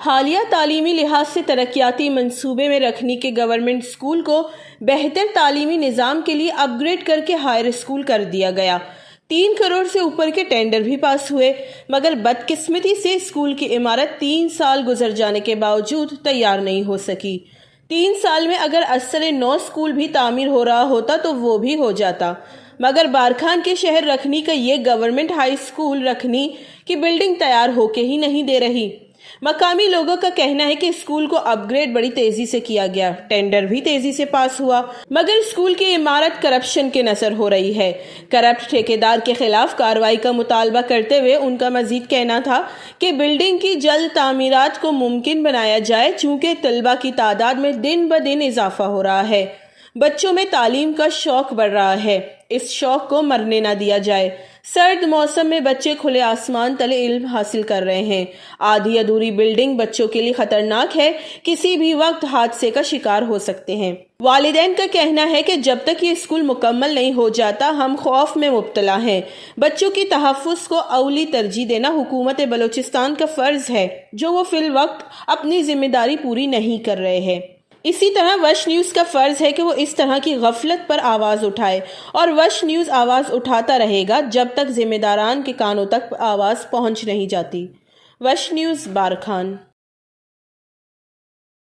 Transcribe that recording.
حالیہ تعلیمی لحاظ سے ترقیاتی منصوبے میں رکھنی کے گورنمنٹ اسکول کو بہتر تعلیمی نظام کے لیے اپ گریڈ کر کے ہائر اسکول کر دیا گیا۔ 3 کروڑ سے اوپر کے ٹینڈر بھی پاس ہوئے، مگر بدقسمتی سے اسکول کی عمارت 3 سال گزر جانے کے باوجود تیار نہیں ہو سکی۔ 3 سال میں اگر اثر نو اسکول بھی تعمیر ہو رہا ہوتا تو وہ بھی ہو جاتا، مگر بارکھان کے شہر رکھنی کا یہ گورنمنٹ ہائی اسکول رکھنی کی بلڈنگ تیار ہو کے ہی نہیں دے رہی۔ مقامی لوگوں کا کہنا ہے کہ اسکول کو اپ گریڈ بڑی تیزی سے کیا گیا، ٹینڈر بھی تیزی سے پاس ہوا، مگر اسکول کی عمارت کرپشن کے نظر ہو رہی ہے۔ کرپٹ ٹھیکیدار کے خلاف کارروائی کا مطالبہ کرتے ہوئے ان کا مزید کہنا تھا کہ بلڈنگ کی جلد تعمیرات کو ممکن بنایا جائے، چونکہ طلبہ کی تعداد میں دن بدن اضافہ ہو رہا ہے، بچوں میں تعلیم کا شوق بڑھ رہا ہے، اس شوق کو مرنے نہ دیا جائے۔ سرد موسم میں بچے کھلے آسمان تلے علم حاصل کر رہے ہیں۔ آدھی ادھوری بلڈنگ بچوں کے لیے خطرناک ہے، کسی بھی وقت حادثے کا شکار ہو سکتے ہیں۔ والدین کا کہنا ہے کہ جب تک یہ اسکول مکمل نہیں ہو جاتا ہم خوف میں مبتلا ہیں۔ بچوں کی تحفظ کو اولی ترجیح دینا حکومت بلوچستان کا فرض ہے، جو وہ فی الوقت اپنی ذمہ داری پوری نہیں کر رہے ہیں۔ اسی طرح وش نیوز کا فرض ہے کہ وہ اس طرح کی غفلت پر آواز اٹھائے، اور وش نیوز آواز اٹھاتا رہے گا جب تک ذمہ داران کے کانوں تک آواز پہنچ نہیں جاتی۔ وش نیوز، بارکھان۔